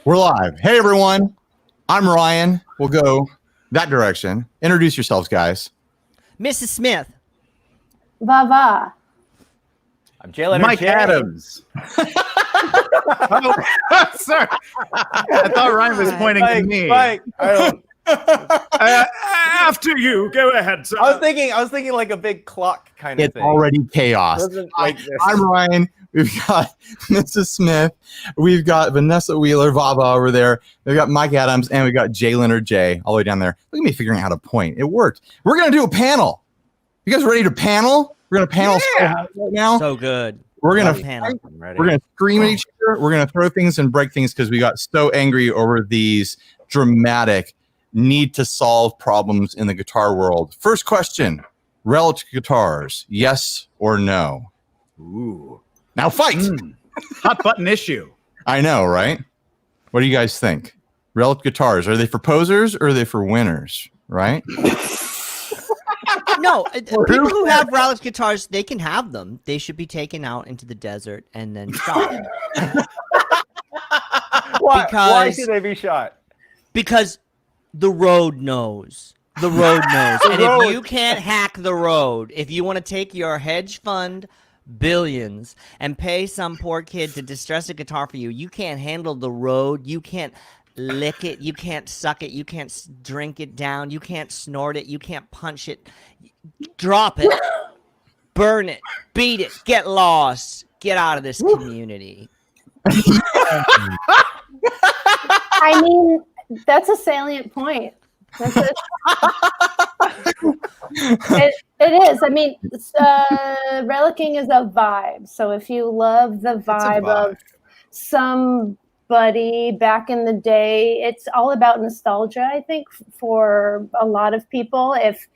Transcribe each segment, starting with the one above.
We're live. Hey, everyone. I'm Ryan. We'll go that direction. Introduce yourselves, guys. Mrs. Smith. Va. I'm Jalen. Mike Adams. Oh, sorry. I thought Ryan was pointing at me. Mike. After you, go ahead, sir. I was thinking like a big clock kind of It's thing. already chaos. Like I'm Ryan. We've got Mrs. Smith. We've got Vanessa Wheeler, Vava over there. We've got Mike Adams, and we've got Jalen or Jay all the way down there. Look at me figuring out how to point. It worked. We're going to do a panel. You guys ready to panel? We're going to panel right now. So good. We're going to scream at each other. We're going to throw things and break things because we got so angry over these dramatic need to solve problems in the guitar world. First question, Relic guitars, yes or no? Ooh. Now fight. Hot button issue. I know, right? What do you guys think? Relic guitars, are they for posers or are they for winners, right? No, people who have Relic guitars, they can have them. They should be taken out into the desert and then shot. Why should they be shot? Because the road knows. The road knows. And if you can't hack the road, if you want to take your hedge fund billions and pay some poor kid to distress a guitar for you, you can't handle the road. You can't lick it. You can't suck it. You can't drink it down. You can't snort it. You can't punch it. Drop it. Burn it. Beat it. Get lost. Get out of this community. I mean, that's a salient point. It is. I mean, Relic'ing is a vibe. So if you love the vibe of somebody back in the day, it's all about nostalgia, I think, for a lot of people. If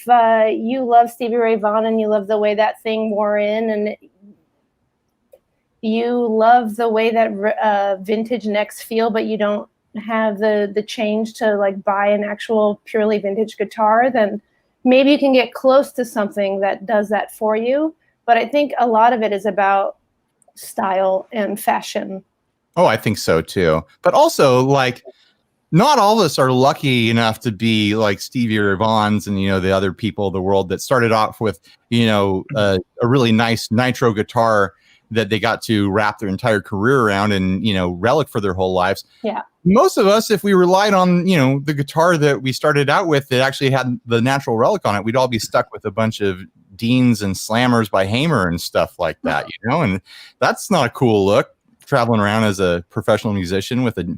you love Stevie Ray Vaughan and you love the way that thing wore in, and you love the way that vintage necks feel, but you don't have the change to like buy an actual purely vintage guitar, then maybe you can get close to something that does that for you. But I think a lot of it is about style and fashion. Oh, I think so too. But also, like, not all of us are lucky enough to be like Stevie Ray Vaughan's and, the other people of the world that started off with, a really nice nitro guitar that they got to wrap their entire career around and, relic for their whole lives. Yeah. Most of us, if we relied on, the guitar that we started out with that actually had the natural relic on it, we'd all be stuck with a bunch of Deans and Slammers by Hamer and stuff like that, and that's not a cool look, traveling around as a professional musician with a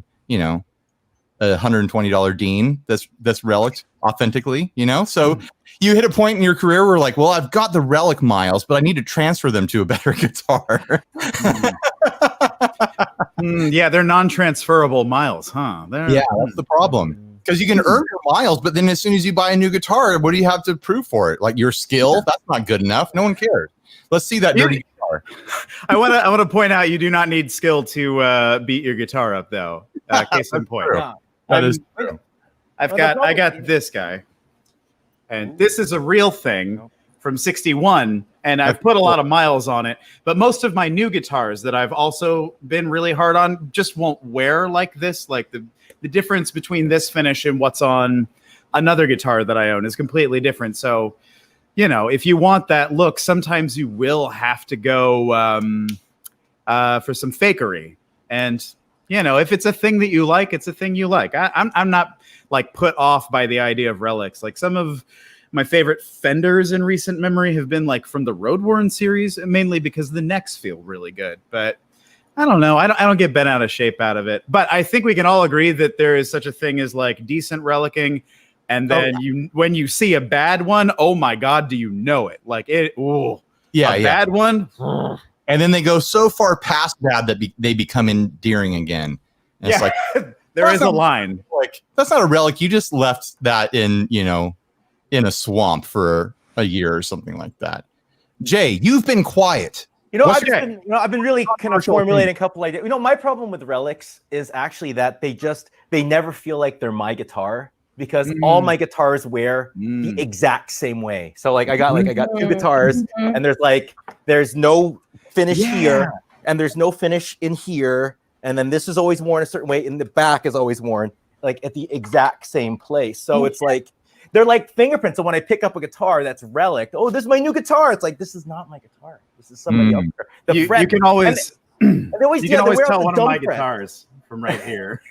$120 Dean that's relic authentically, So you hit a point in your career where like, well, I've got the relic miles, but I need to transfer them to a better guitar. Yeah, they're non-transferable miles, huh? Yeah, that's the problem. Because you can earn your miles, but then as soon as you buy a new guitar, what do you have to prove for it? Like your skill? That's not good enough. No one cares. Let's see that dirty guitar. I want to point out you do not need skill to beat your guitar up, though. Case in point. That is true. I got this guy, and this is a real thing from '61, and I've put a lot of miles on it. But most of my new guitars that I've also been really hard on just won't wear like this. Like the difference between this finish and what's on another guitar that I own is completely different. So, if you want that look, sometimes you will have to go for some fakery. And if it's a thing that you like, it's a thing you like. I'm not like put off by the idea of relics. Like some of my favorite Fenders in recent memory have been like from the Road Worn series, mainly because the necks feel really good. But I don't know. I don't get bent out of shape out of it. But I think we can all agree that there is such a thing as like decent relicing. And then when you see a bad one, oh my God, do you know it? Like it, bad one. And then they go so far past bad that they become endearing again. And it's like there is a line. Like that's not a relic. You just left that in a swamp for a year or something like that. Jay, you've been quiet. I've been really kind of formulating a couple ideas. My problem with relics is actually that they never feel like they're my guitar. Because all my guitars wear the exact same way. So like I got two guitars and there's no finish here and there's no finish in here and then this is always worn a certain way, and the back is always worn like at the exact same place. So it's like they're like fingerprints. So when I pick up a guitar that's Relic, oh, this is my new guitar. It's like, this is not my guitar. This is somebody else. You can always and they always, you can always wear out tell the one of my dumb fret. guitars from right here.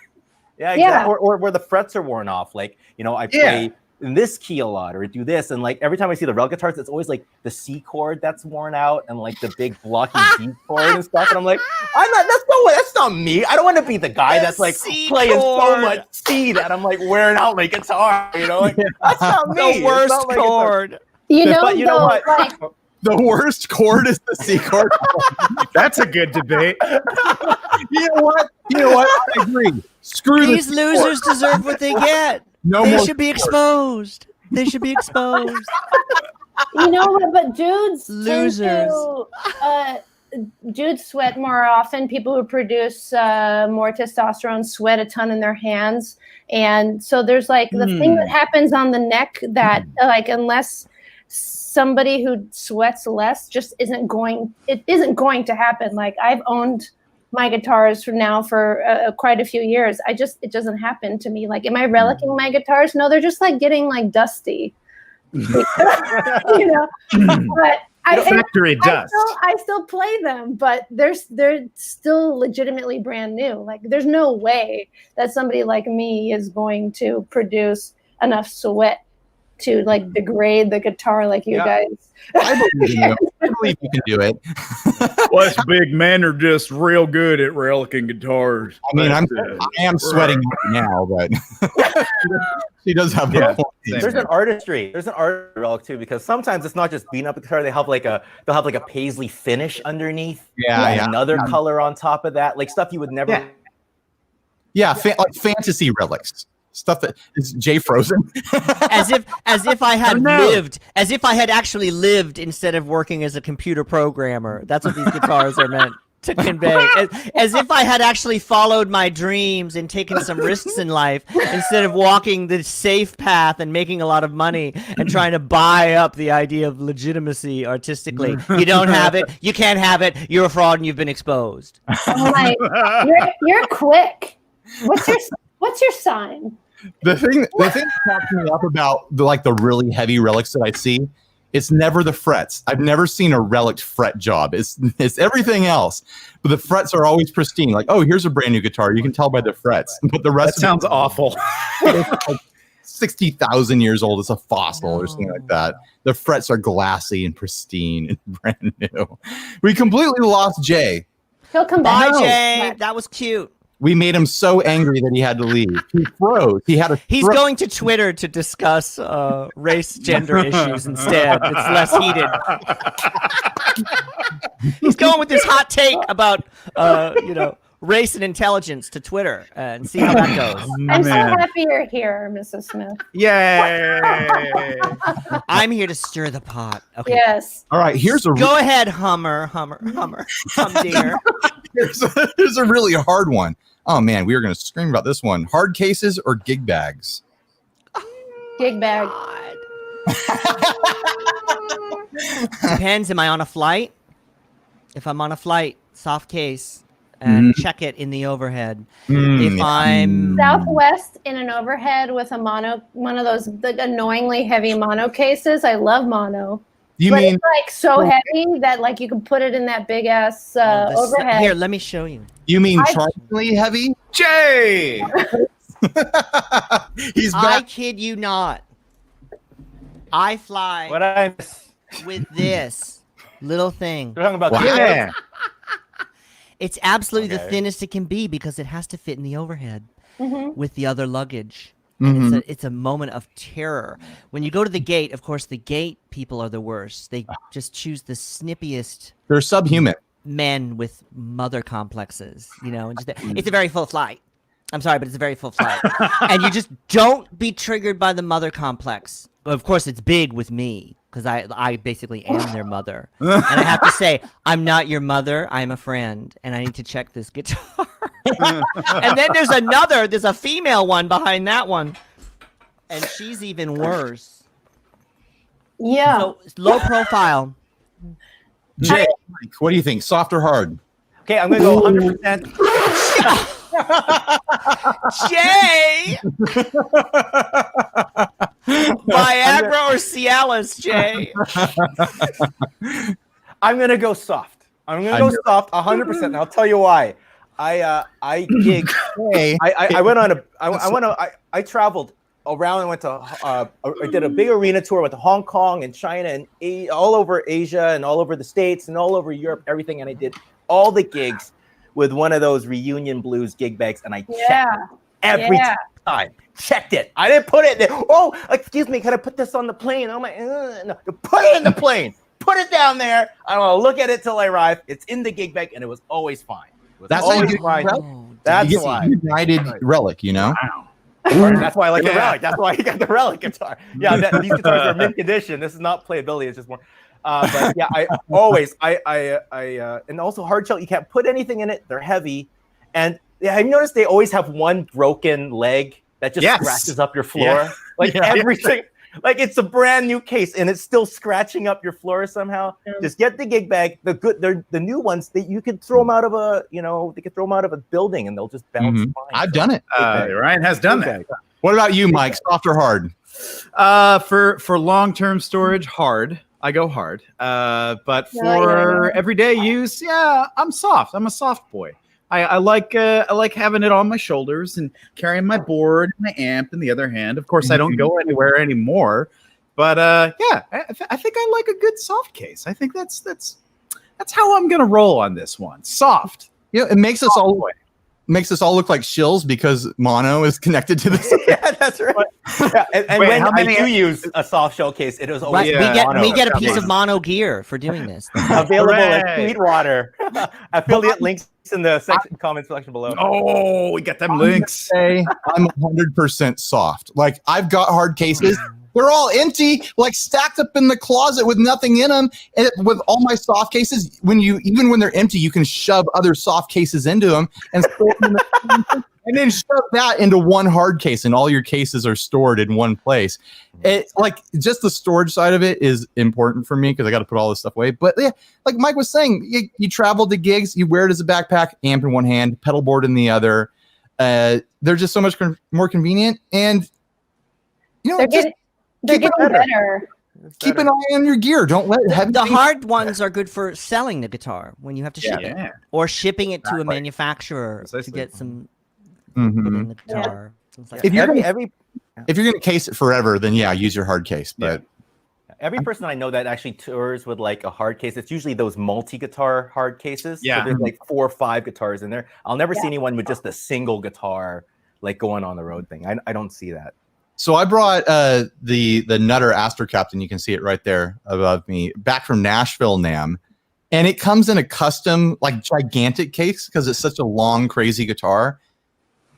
Yeah, exactly. Or where the frets are worn off. Like, you know, I play in this key a lot, or do this, and like every time I see the Relic guitars, it's always like the C chord that's worn out, and like the big blocky D chord and stuff. And I'm like, that's not me. I don't want to be the guy that's like playing so much C that I'm like wearing out my guitar. You know, like, that's not me. The worst chord. You know, but you know what? Like, The worst chord is the C chord. That's a good debate. You know what? I agree. Screw These losers deserve what they get. No They more should be chord. exposed. They should be exposed. you know what? But dudes Losers. Dudes sweat more often. People who produce more testosterone sweat a ton in their hands, and so there's like the thing that happens on the neck that like unless somebody who sweats less just isn't going to happen. Like I've owned my guitars for quite a few years. It doesn't happen to me. Like, am I relicing my guitars? No, they're just like getting like dusty, you know. But Factory dust. I still play them, but they're still legitimately brand new. Like, there's no way that somebody like me is going to produce enough sweat to like degrade the guitar like you guys. I believe you can do it. Well, us big men are just real good at relicing guitars. I mean, I am sweating right now, but she does have a point. There's an artistry. There's an art relic too, because sometimes it's not just beating up the guitar. They'll have like a paisley finish underneath. Another color on top of that, like stuff you would never. Like fantasy relics. Stuff that is Jay Frozen. as if I had lived, as if I had actually lived instead of working as a computer programmer. That's what these guitars are meant to convey. As if I had actually followed my dreams and taken some risks in life instead of walking the safe path and making a lot of money and trying to buy up the idea of legitimacy artistically. You don't have it. You can't have it. You're a fraud and you've been exposed. I'm like, you're quick. What's your sign? The thing that cracks me up about the really heavy relics that I see, it's never the frets. I've never seen a relic fret job. It's everything else, but the frets are always pristine. Like, oh, here's a brand new guitar. You can tell by the frets. But the rest sounds awful. 60,000 years old. It's a fossil or something like that. The frets are glassy and pristine and brand new. We completely lost Jay. He'll come back. Bye, Jay. That was cute. We made him so angry that he had to leave. He froze. He's going to Twitter to discuss race, gender issues instead. It's less heated. He's going with this hot take about, race and intelligence to Twitter and see how that goes. I'm so happy you're here, Mrs. Smith. Yay! I'm here to stir the pot. Okay. Yes. All right. Go ahead, Hummer, dear. Here's a really hard one. Oh man, we were going to scream about this one. Hard cases or gig bags? Gig bag. Depends. Am I on a flight? If I'm on a flight, soft case, and check it in the overhead. If I'm Southwest in an overhead with one of those annoyingly heavy mono cases. I love mono. It's like so heavy that like you can put it in that big ass overhead. Here, let me show you. You mean charmingly heavy? Jay! He's back. I kid you not. I fly with this little thing. We're talking about It's absolutely the thinnest it can be because it has to fit in the overhead with the other luggage. And it's a moment of terror. When you go to the gate, of course, the gate people are the worst. They just choose the snippiest. They're subhuman. Men with mother complexes, and it's a very full flight. I'm sorry, but it's a very full flight. And you just don't be triggered by the mother complex. Of course, it's big with me because I basically am their mother. And I have to say, I'm not your mother. I'm a friend. And I need to check this guitar. And then there's a female one behind that one. And she's even worse. Yeah. So low profile. Jay, what do you think? Soft or hard? Okay, I'm going to go 100%. Jay! Viagra or Cialis, Jay? I'm gonna go soft. I'm gonna go soft 100%. And I'll tell you why. I gigged. I traveled around and went to I did a big arena tour, went to Hong Kong and China and all over Asia and all over the States and all over Europe, everything. And I did all the gigs with one of those Reunion Blues gig bags, and I checked every time. Checked it. I didn't put it there. Oh, excuse me, can I put this on the plane? I'm like, no, put it in the plane. Put it down there. I don't want to look at it till I arrive. It's in the gig bag, and it was always fine. That's always fine. That's why. United Relic, you know? Wow. That's why I like the Relic. That's why I got the Relic guitar. Yeah, these guitars are mint condition. This is not playability. It's just more. But yeah, I always, and also hard shell. You can't put anything in it. They're heavy, and have you noticed they always have one broken leg that just scratches up your floor? Everything. Like it's a brand new case and it's still scratching up your floor somehow. Just get the gig bag. The new ones that you could throw them out of they could throw them out of a building and they'll just bounce fine. I've done it. Ryan has done that. What about you, Mike? Soft or hard? For long-term storage, hard. I go hard. But for everyday use, I'm soft. I'm a soft boy. I like having it on my shoulders and carrying my board, my amp in the other hand. Of course, I don't go anywhere anymore. But I think I like a good soft case. I think that's how I'm gonna roll on this one. Soft. Yeah, it makes us all look like shills because mono is connected to this. Yeah, that's right. And when I do use a soft shell case, it is always we get a piece of mono gear for doing this. Available at Sweetwater. Affiliate links in the comment section below. Oh, we got them links. I'm 100% soft. Like I've got hard cases. They're all empty, like stacked up in the closet with nothing in them. And with all my soft cases, even when they're empty, you can shove other soft cases into them and and then shove that into one hard case, and all your cases are stored in one place. It just the storage side of it is important for me because I got to put all this stuff away. But yeah, like Mike was saying, you travel to gigs, you wear it as a backpack, amp in one hand, pedal board in the other. They're just so much more convenient, and they're getting better. Keep an eye on your gear. Don't let the hard ones are good for selling the guitar when you have to ship it, or shipping it to a manufacturer to get some in the guitar. Like if you're gonna case it forever, then use your hard case. But every person I know that actually tours with like a hard case, it's usually those multi-guitar hard cases. Yeah, so there's like 4 or 5 guitars in there. I'll never see anyone with just a single guitar like going on the road thing. I don't see that. So I brought the Nutter Astor Captain. You can see it right there above me, back from Nashville NAMM, and it comes in a custom, like gigantic case because it's such a long, crazy guitar.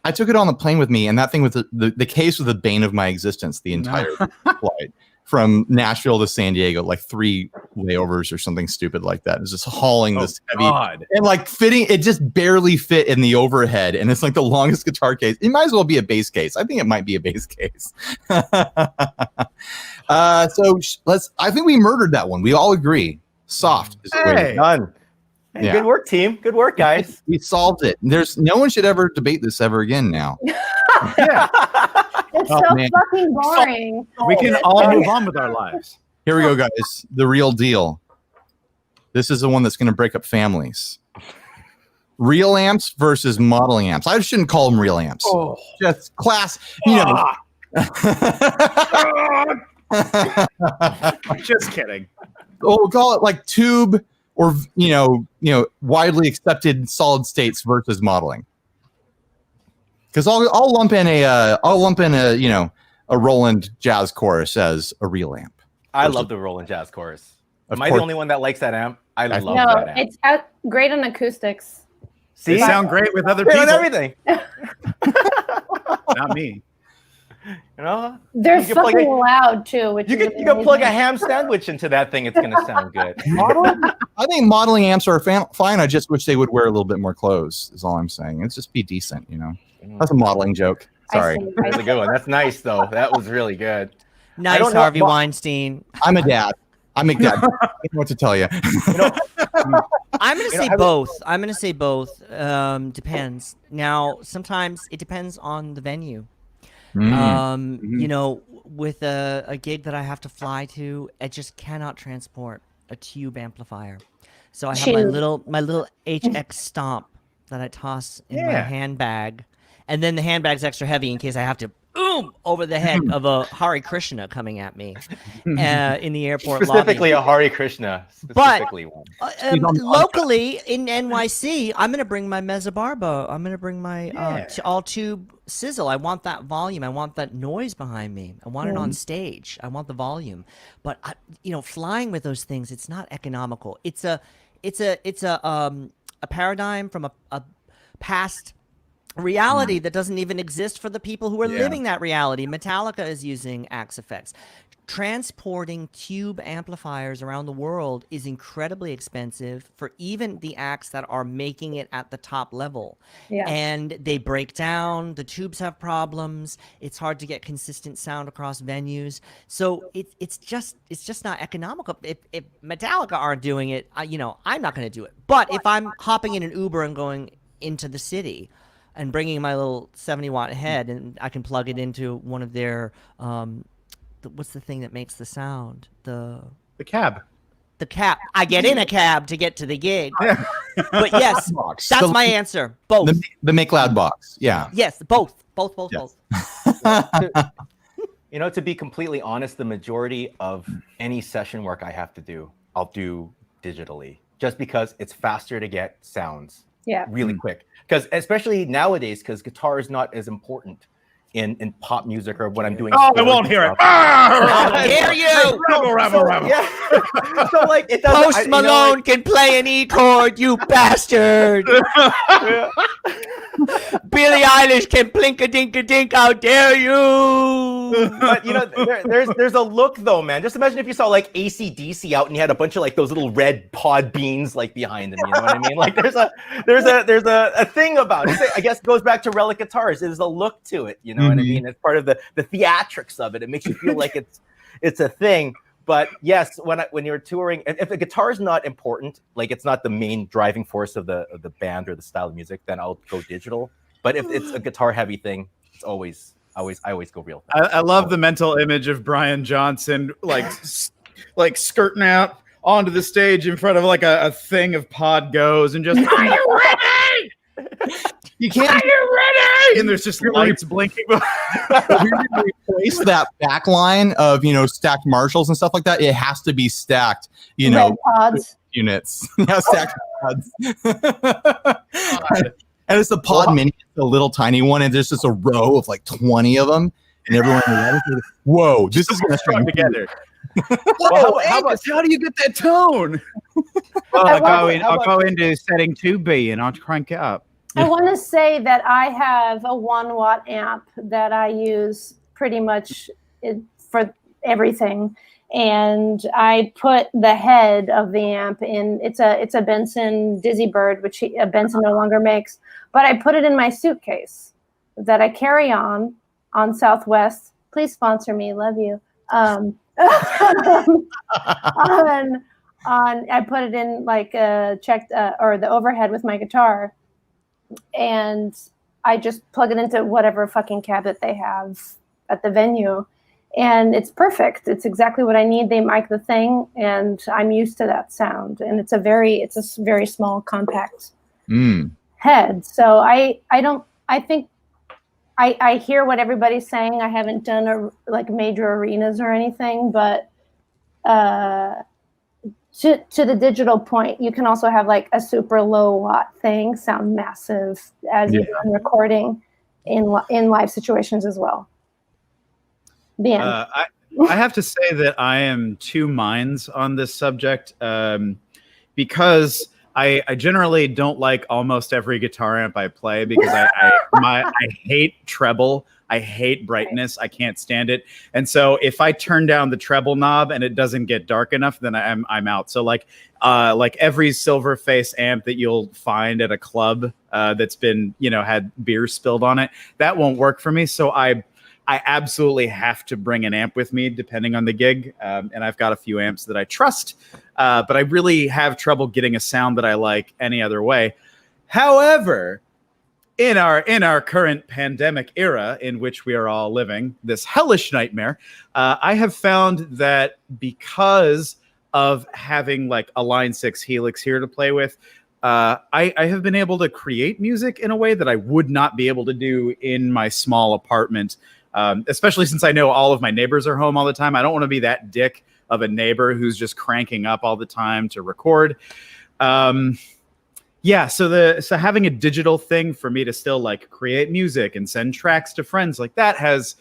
I took it on the plane with me, and that thing with the case was the bane of my existence the entire flight from Nashville to San Diego, like 3 layovers or something stupid like that. It was just hauling this heavy and like fitting. It just barely fit in the overhead, and it's like the longest guitar case. It might as well be a bass case. I think it might be a bass case. I think we murdered that one. We all agree. Soft is the way. Done. Hey, good work, team. Good work, guys. We solved it. No one should ever debate this ever again now. It's fucking boring. We can all move on with our lives. Here we go, guys. The real deal. This is the one that's going to break up families. Real amps versus modeling amps. I shouldn't call them real amps. Oh. Just class. Just kidding. We'll call it like tube or widely accepted solid states versus modeling. Because I'll lump in a Roland Jazz Chorus as a real amp. I love the Roland Jazz Chorus. Am I the only one that likes that amp? I love that amp. It's great on acoustics. See, they sound great with other people. On everything. Not me. They're fucking loud too. You can plug a ham sandwich into that thing. It's gonna sound good. I think modeling amps are fine. I just wish they would wear a little bit more clothes. Is all I'm saying. It's just be decent, That's a modeling joke. Sorry. That's a good one. That's nice though. That was really good. Nice, Harvey Weinstein. I'm a dad. I make dad. I don't know what to tell you. I'm going to say both. I'm going to say both. Depends. Now, sometimes it depends on the venue. You know, with a gig that I have to fly to, I just cannot transport a tube amplifier. So I have my little HX Stomp that I toss in my handbag, and then the handbag's extra heavy in case I have to over the head of a Hare Krishna coming at me in the airport specifically lobby. a Hare Krishna. Specifically one. Locally in NYC, I'm gonna bring my Mezzabarba. I'm gonna bring my all tube sizzle. I want that volume. I want that noise behind me. I want it on stage. I want the volume. But you know, flying with those things, it's not economical. It's a paradigm from a past reality that doesn't even exist for the people who are living that reality. Metallica is using Axe effects. Transporting tube amplifiers around the world is incredibly expensive for even the acts that are making it at the top level. Yeah. And they break down, the tubes have problems, it's hard to get consistent sound across venues. So it's just not economical. If Metallica aren't doing it, you know, I'm not going to do it. But if I'm hopping in an Uber and going into the city and bringing my little 70-watt head, and I can plug it into one of their what's the thing that makes the sound? The cab. The cab. I get in a cab to get to the gig. But yes, that's my answer. Both. The Make Loud box. Yeah. Yes, both. Both. You know, to be completely honest, the majority of any session work I have to do, I'll do digitally, just because it's faster to get sounds really quick. Because especially nowadays, because guitar is not as important in pop music or when I'm doing. Oh, I won't hear it. How dare you! Rebel. Yeah. So like it doesn't. Post Malone can play an E chord, you bastard. Billie Eilish can plink-a-dink-a-dink. How dare you! But you know, there's a look though, man. Just imagine if you saw like AC/DC out and you had a bunch of like those little red pod beans like behind them. You know what I mean? Like there's a thing about it. I guess it goes back to Relic guitars. There's a look to it. You know what I mean? It's part of the theatrics of it. It makes you feel like it's a thing. But yes, when you're touring, if the guitar is not important, like it's not the main driving force of the band or the style of music, then I'll go digital. But if it's a guitar heavy thing, it's I always go real. I love the mental image of Brian Johnson like skirting out onto the stage in front of like a thing of pod goes and just are you ready? You can't. Are you ready? And there's just lights blinking. If you're going to replace that back line of, you know, stacked Marshalls and stuff like that, it has to be stacked, you know, red pods units. Yeah, stacked pods. And it's the pod mini, the little tiny one, and there's just a row of like 20 of them, and everyone whoa, this is going to string together. Whoa, how do you get that tone? Well, I'll go into setting 2B and I'll crank it up. I want to say that I have a 1-watt amp that I use pretty much for everything, and I put the head of the amp in. It's a Benson Dizzy Bird, which Benson no longer makes, but I put it in my suitcase that I carry on Southwest. Please sponsor me, love you. I put it in like or the overhead with my guitar. And I just plug it into whatever fucking cab that they have at the venue. And it's perfect. It's exactly what I need. They mic the thing, and I'm used to that sound. And it's a very small, compact head. So I think I hear what everybody's saying. I haven't done major arenas or anything, but to the digital point, you can also have like a super low watt thing sound massive as you're recording in live situations as well. The end. I have to say that I am two minds on this subject because I generally don't like almost every guitar amp I play because I hate treble. I hate brightness. I can't stand it. And so if I turn down the treble knob and it doesn't get dark enough, then I'm out. So like every Silverface amp that you'll find at a club that's been, had beer spilled on it, that won't work for me. So I I absolutely have to bring an amp with me depending on the gig. And I've got a few amps that I trust, but I really have trouble getting a sound that I like any other way. However, in our current pandemic era in which we are all living, this hellish nightmare, I have found that because of having like a Line 6 Helix here to play with, I have been able to create music in a way that I would not be able to do in my small apartment, especially since I know all of my neighbors are home all the time. I don't want to be that dick of a neighbor who's just cranking up all the time to record. Yeah, so having a digital thing for me to still like create music and send tracks to friends, like that has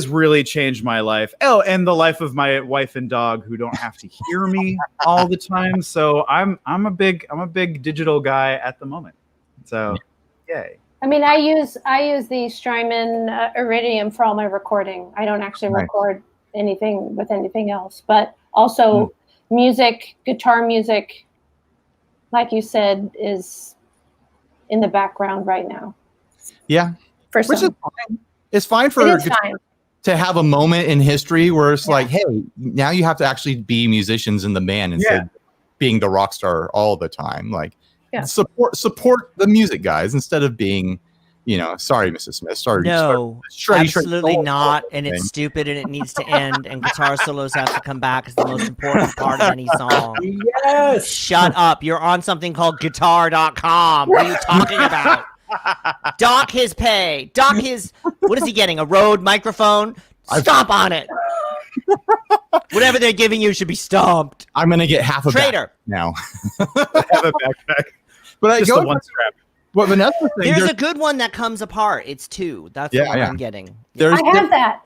really changed my life. Oh, and the life of my wife and dog who don't have to hear me all the time. So I'm a big digital guy at the moment. So yay. I mean, I use the Strymon Iridium for all my recording. I don't actually record anything with anything else, but also music, guitar music, like you said, is in the background right now. Yeah. Which is fine. It's fine to have a moment in history where it's like, hey, now you have to actually be musicians in the band instead of being the rock star all the time. Like support the music guys instead of being, sorry, Mrs. Smith. Sorry. No, absolutely not. And it's stupid and it needs to end. And guitar solos have to come back as the most important part of any song. Yes. Shut up. You're on something called guitar.com. What are you talking about? Dock his pay. What is he getting? A Rode microphone? Stomp on it. Whatever they're giving you should be stomped. I'm going to get half a traitor now. Have a backpack. But I just go the one strap. What Vanessa saying, there's a good one that comes apart. It's 2. That's what I'm getting. I have that.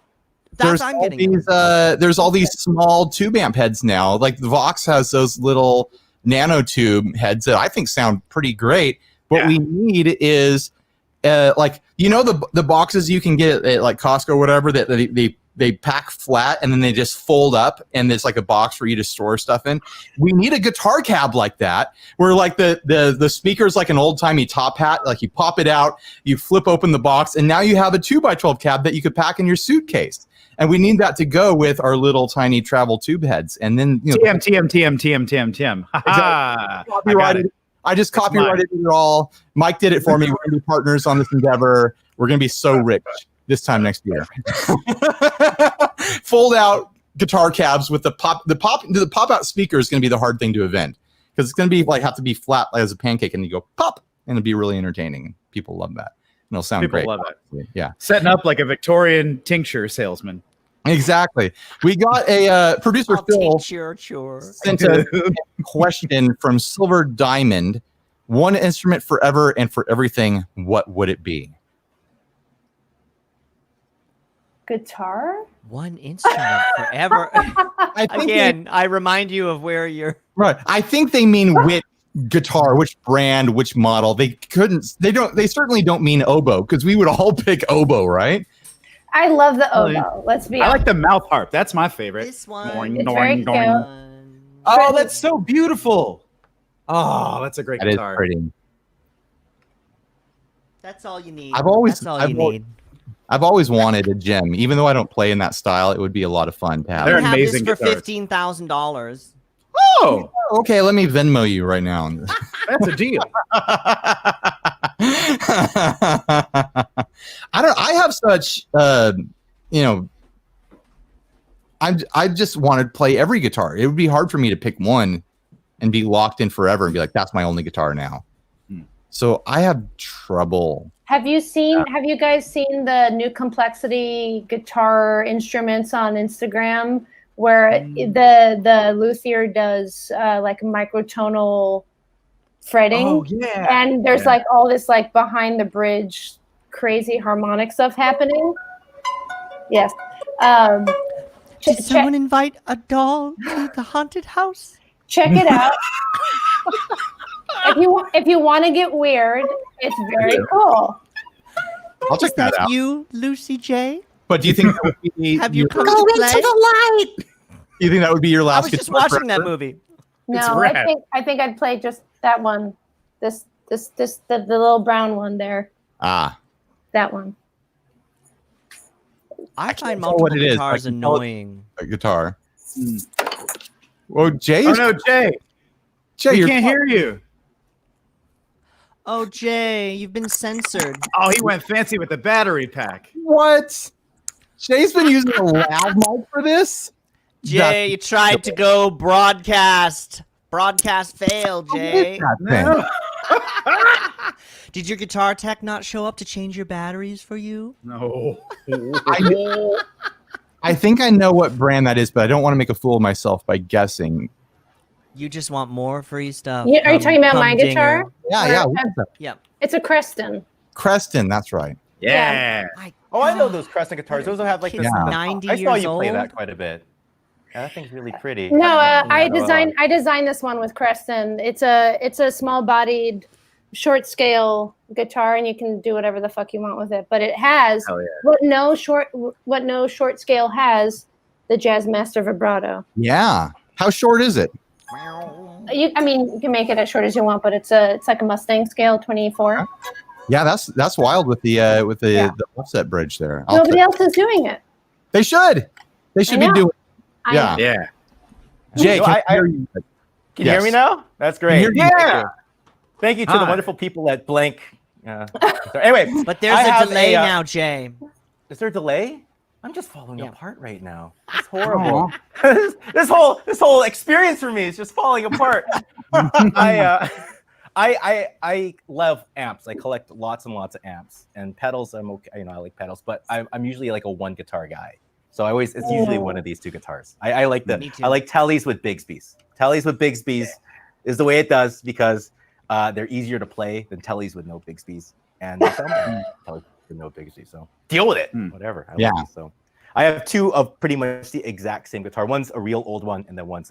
That's I'm getting. There's all these small tube amp heads now. Like the Vox has those little nanotube heads that I think sound pretty great. What we need is the boxes you can get at like Costco or whatever that they pack flat and then they just fold up and there's like a box for you to store stuff in. We need a guitar cab like that where like the speaker's like an old-timey top hat. Like you pop it out, you flip open the box, and now you have a 2x12 cab that you could pack in your suitcase. And we need that to go with our little tiny travel tube heads. And then TM. Copyrighted. I just copyrighted it all. Mike did it for me. We're going to be partners on this endeavor. We're going to be so rich this time next year. Fold out guitar cabs with the pop out speaker is going to be the hard thing to invent because it's going to be like have to be flat as a pancake and you go pop and it'll be really entertaining. People love that. And it'll sound great. People love it. Yeah. Setting up like a Victorian tincture salesman. Exactly. We got a producer Phil sent a question from Silver Diamond. One instrument forever and for everything, what would it be? Guitar? One instrument forever. I remind you of where you're right. I think they mean which guitar, which brand, which model. They certainly don't mean oboe because we would all pick oboe, right? I love the oboe. Let's be honest. I like the mouth harp. That's my favorite. This one. It's very cute. Oh, that's so beautiful. Oh, that's a great guitar. Is pretty. That's all you need. I've always wanted a gem, even though I don't play in that style. It would be a lot of fun to have. They're have amazing this for guitars. $15,000. Oh, okay. Let me Venmo you right now. That's a deal. I have such, I just want to play every guitar. It would be hard for me to pick one and be locked in forever and be like, that's my only guitar now. So I have trouble. Have you guys seen the new Complexity guitar instruments on Instagram where the luthier does like microtonal fretting? Oh, yeah. And there's like all this like behind the bridge crazy harmonic stuff happening. Yes. Did someone invite a doll to the haunted house? Check it out. If you want to get weird, it's very cool. I'll check that out. You, Lucy J. But do you think that would be have you come to play? Into the light. Do you think that would be your last? I was just watching that movie. No, I think I'd play just that one. The little brown one there. Ah. That one. I find tell multiple what it is. guitars I can tell annoying. A guitar. Oh, Jay. Oh no, Jay. Jay, We you're can't hear you. Oh, Jay, you've been censored. Oh, he went fancy with the battery pack. What? Jay's been using a loud mic for this. Jay, you tried to go broadcast. Broadcast failed, Jay. No. Did your guitar tech not show up to change your batteries for you? No. I think I know what brand that is, but I don't want to make a fool of myself by guessing. You just want more free stuff. Yeah, are you talking about my Humdinger. guitar? Yeah. Yeah. It's a Creston. Creston, that's right. Yeah. Oh, I know those Crescent guitars. Those will have like Kid's this. 90 I saw years you play old. that quite a bit. Yeah, that thing's really pretty. No, I Yeah, designed this one with Creston. It's a small-bodied, short scale guitar, and you can do whatever the fuck you want with it. But it has Hell yeah. what no short scale has, the Jazzmaster vibrato. Yeah. How short is it? You can make it as short as you want, but it's like a Mustang scale, 24. Yeah, that's wild with the the offset bridge there. Nobody else is doing it. They should. They should I be know. doing it. I Yeah. know. Yeah. Jay, No, can I- I hear you? Can you hear me now? That's Can great. you hear me? Yeah. Thank you to the Hi. wonderful people at Blank. Anyway, But there's I a have delay now, Jay. Is there a delay? I'm just falling Yeah. apart right now. It's horrible. this whole experience for me is just falling apart. I love amps. I collect lots and lots of amps and pedals. I'm okay. I like pedals, but I'm usually like a one guitar guy. So it's usually one of these two guitars. I like Me too. I like Tellys with Bigsby's. Tellys with Bigsby's is the way it does because they're easier to play than Tellys with no Bigsby's, and they sound better Tellys with no Bigsby. So deal with it. Whatever. I like it. So I have two of pretty much the exact same guitar. One's a real old one, and then one's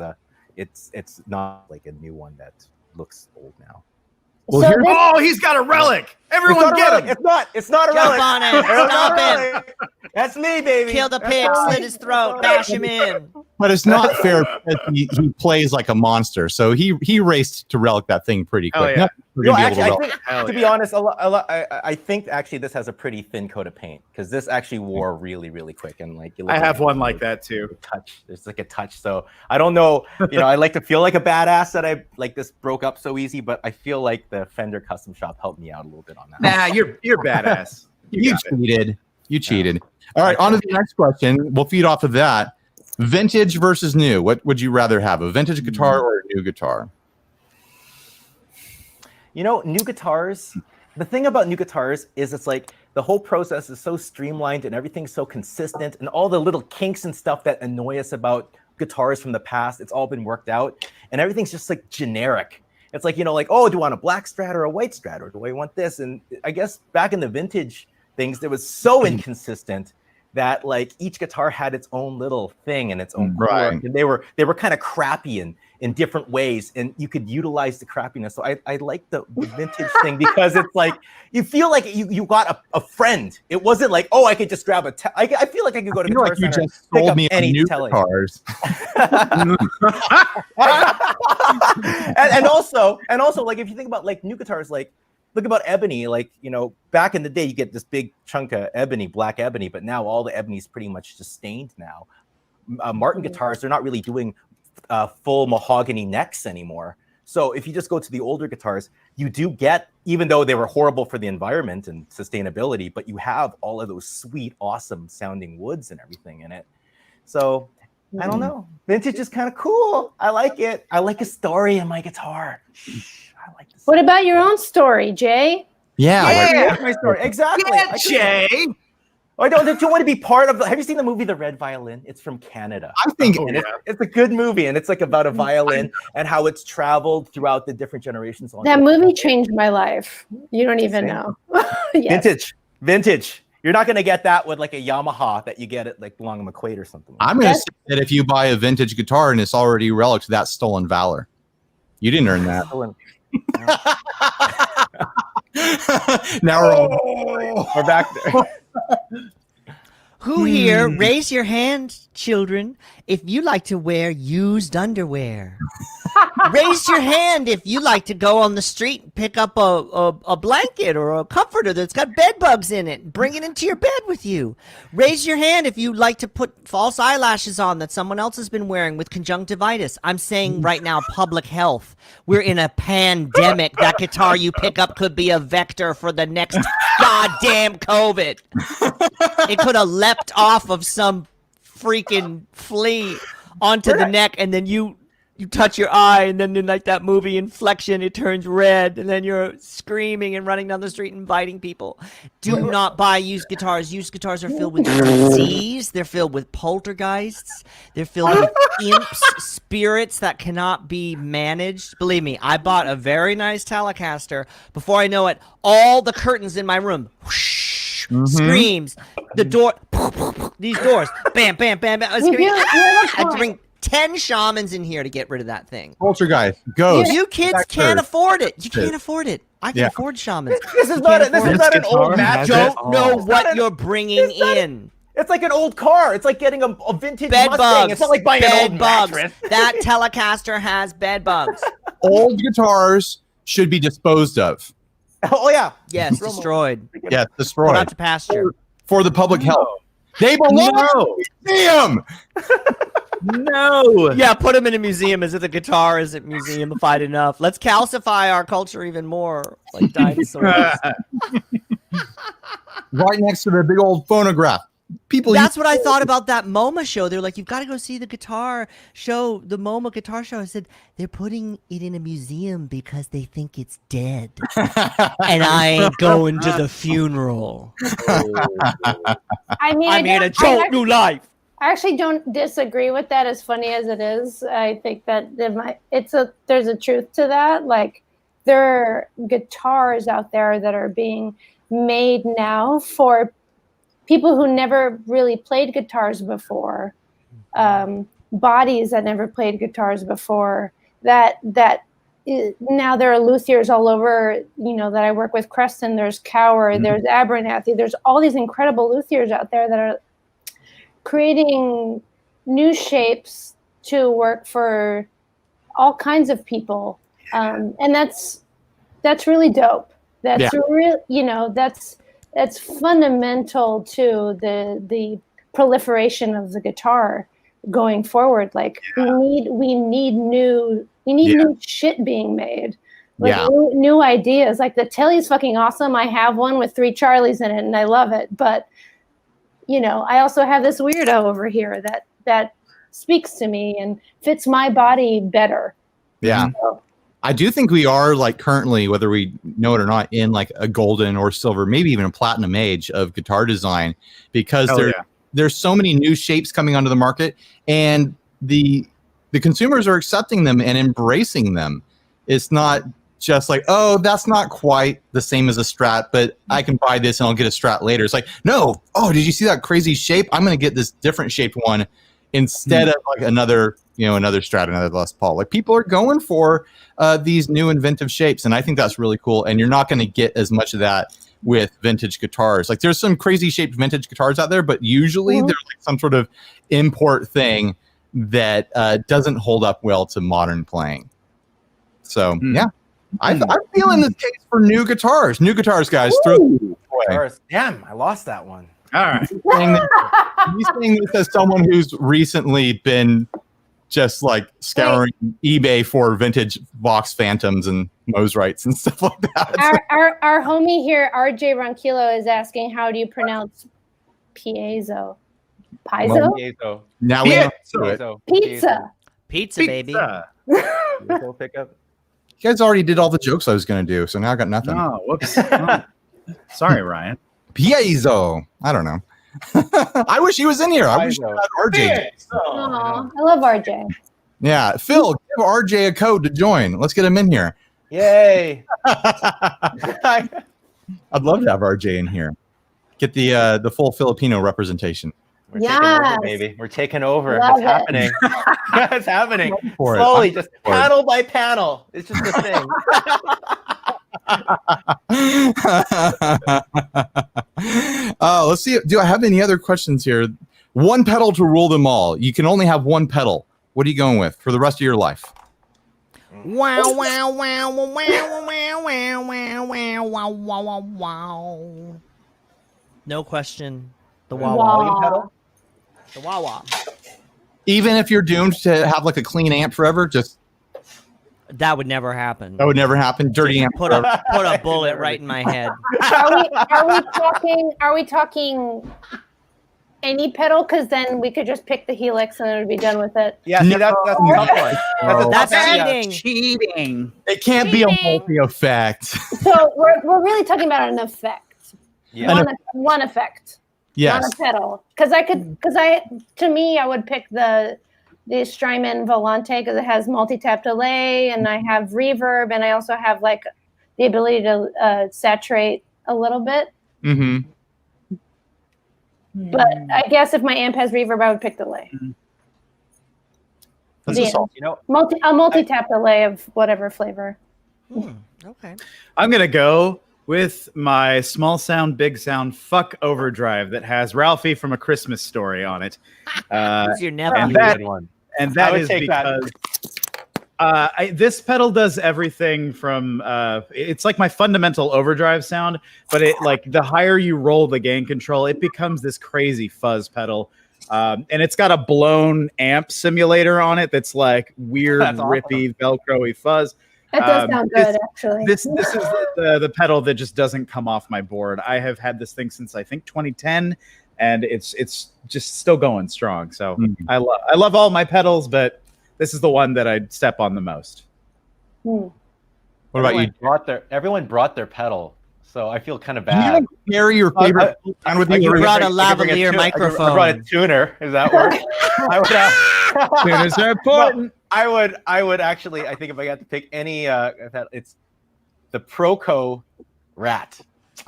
it's not like a new one that looks old now. Well, So here- this- Oh, he's got a relic. Everyone get him. It's not a Jump relic. on it. It's not Stop a it. relic. That's me, baby. Kill the That's pig, all. slit his throat, bash him in. but it's not fair because he plays like a monster. So he raced to relic that thing pretty Hell quick. yeah. We're No, gonna be able actually, to I relic. think, Hell to be yeah. honest, I think actually this has a pretty thin coat of paint because this actually wore really, really quick. And like, you look I at have it, one like that too. touch. It's like a touch. So I don't know. I like to feel like a badass that I like this broke up so easy, but I feel like the Fender Custom Shop helped me out a little bit on that. Nah, you're badass. You got it. cheated. You cheated. All right, on to the next question. We'll feed off of that. Vintage versus new. What would you rather have, a vintage guitar or a new guitar? New guitars, the thing about new guitars is it's like the whole process is so streamlined and everything's so consistent and all the little kinks and stuff that annoy us about guitars from the past, it's all been worked out and everything's just like generic. It's like, oh, do you want a black Strat or a white Strat or do I want this? And I guess back in the vintage things, it was so inconsistent that like each guitar had its own little thing and its own Right. quirk, and they were kind of crappy in different ways, and you could utilize the crappiness. So I like the vintage thing because it's like you feel like you got a friend. It wasn't like, oh, I could just grab I feel like I could go to I feel Guitar like you Center, just pick sold up me on any new Tele. guitars. and also like if you think about like new guitars, like look about ebony, like back in the day you get this big chunk of ebony, black ebony, but now all the ebony is pretty much just stained now. Martin guitars, they're not really doing full mahogany necks anymore. So if you just go to the older guitars, you do get, even though they were horrible for the environment and sustainability, but you have all of those sweet, awesome sounding woods and everything in it. So I don't know. Vintage is kind of cool. I like it. I like a story in my guitar. I like this. What about your own story, Jay? Yeah. like- Yeah, my story. Exactly. Yeah, Jay. Don't you want to be part of the? Have you seen the movie The Red Violin? It's from Canada. I think Oh, And yeah. it's a good movie, and it's like about a violin and how it's traveled throughout the different generations. That movie changed my life. You don't even know. Yes. Vintage. You're not gonna get that with like a Yamaha that you get at like Long McQuaid or something. I'm going to Yes. say that if you buy a vintage guitar and it's already relic, that's stolen valor. You didn't earn that. Now we're all. We're back there. Who here, raise your hand, children, if you like to wear used underwear. Raise your hand if you like to go on the street and pick up a blanket or a comforter that's got bed bugs in it and bring it into your bed with you. Raise your hand if you like to put false eyelashes on that someone else has been wearing with conjunctivitis. I'm saying right now, public health. We're in a pandemic. That guitar you pick up could be a vector for the next goddamn COVID. It could have leapt off of some freaking flea onto the neck, and then you touch your eye, and then in like that movie Inflection, it turns red, and then you're screaming and running down the street and biting people. Do not buy used guitars. Used guitars are filled with disease. They're filled with poltergeists. They're filled with imps, spirits that cannot be managed. Believe me, I bought a very nice Telecaster. Before I know it, all the curtains in my room whoosh, screams. The door, these doors, bam, bam, bam, bam. I had to bring 10 shamans in here to get rid of that thing. Poltergeist, ghost. You kids can't afford it. You can't afford it. I can afford shamans. This is not an old mattress. Don't know what you're bringing in. It's like an old car. It's like getting a vintage Bed Mustang. bugs. It's not like buying an old bugs. mattress. That Telecaster has bed bugs. Old guitars should be disposed of. Oh yeah. Yes, destroyed. Yeah, Put destroyed out to pasture. for the public health. They belong in a museum. No. Yeah, put them in a museum. Is it the guitar? Is it museumified enough? Let's calcify our culture even more, like dinosaurs. Right next to the big old phonograph. People. That's what I thought about that MoMA show. They're like, you've got to go see the guitar show, the MoMA guitar show. I said, they're putting it in a museum because they think it's dead. And I ain't going to the funeral. I mean, I'm here to jolt new life. I actually don't disagree with that, as funny as it is. I think that there's a truth to that. Like, there are guitars out there that are being made now for people who never really played guitars before, bodies that never played guitars before, now there are luthiers all over, that I work with. Creston, there's Cower, there's Abernathy, there's all these incredible luthiers out there that are creating new shapes to work for all kinds of people. And that's really dope. That's real, that's fundamental to the proliferation of the guitar going forward. Like we need new shit being made. Like new ideas. Like the Telly's fucking awesome. I have one with 3 Charlies in it and I love it. But I also have this weirdo over here that speaks to me and fits my body better. Yeah. So, I do think we are, like, currently, whether we know it or not, in like a golden or silver, maybe even a platinum age of guitar design, because there's so many new shapes coming onto the market, and the consumers are accepting them and embracing them. It's not just like, oh, that's not quite the same as a Strat, but I can buy this and I'll get a Strat later. It's like, no, oh, did you see that crazy shape? I'm going to get this different shaped one instead of like another Strat, another Les Paul. Like, people are going for these new inventive shapes, and I think that's really cool. And you're not going to get as much of that with vintage guitars. Like, there's some crazy shaped vintage guitars out there, but usually there's like some sort of import thing that doesn't hold up well to modern playing. So I'm feeling this case for new guitars. New guitars, guys. Damn, I lost that one. All right. He's saying this as someone who's recently been just like scouring eBay for vintage Vox Phantoms and Mosrites and stuff like that. Our homie here, RJ Ronquillo, is asking, how do you pronounce piezo? Piezo? Now we know it. Pizza, baby. Pick up. You guys already did all the jokes I was going to do, so now I got nothing. Oh, whoops. Oh. Sorry, Ryan. Piezo. I don't know. I wish he was in here. I wish he had RJ. Aww, I love RJ. Yeah, Phil, give RJ a code to join. Let's get him in here. Yay! I'd love to have RJ in here. Get the full Filipino representation. We're taking over, baby. We're taking over. It's happening. It's happening. Slowly, just panel by panel. It's just a thing. Let's see. Do I have any other questions here? One pedal to rule them all. You can only have one pedal. What are you going with for the rest of your life? Wow, wow, wow, wow, wow, wow, wow, wow, wow, wow, wow, wow. No question. The wah wah. Volume pedal. The wah wah. Even if you're doomed to have like a clean amp forever, just That would never happen. that would never happen. Dirty amp. Put a bullet right in my head. Are we talking any pedal? Because then we could just pick the Helix and it would be done with it. Yeah, see, that's a tough one. That's cheating. cheating. It can't be a multi-effect. So we're really talking about an effect. Yeah. One effect. Yes. Not a pedal. To me, I would pick the Strymon Volante because it has multi-tap delay and I have reverb and I also have like the ability to saturate a little bit. Mm-hmm. But I guess if my amp has reverb, I would pick delay. That's a solid. You know, A multi-tap delay of whatever flavor. Okay. I'm gonna go with my small sound, big sound, fuck overdrive that has Ralphie from A Christmas Story on it. Who's your nephew? and that, good one. and I that would is take that. because this pedal does everything from it's like my fundamental overdrive sound, but it like the higher you roll the gain control, it becomes this crazy fuzz pedal. And it's got a blown amp simulator on it that's like weird, That's awesome. rippy, Velcro-y fuzz. That does sound good, actually. This is the pedal that just doesn't come off my board. I have had this thing since I think 2010, and it's just still going strong. So I love all my pedals, but this is the one that I'd step on the most. What about you? Everyone brought their pedal, so I feel kind of You bad. gonna carry your favorite sound with you? You or- brought a I could bring lavalier microphone. I brought a tuner. Is that work? I would. Tuners are important. No, I would actually. I think if I got to pick any, it's the Proco Rat.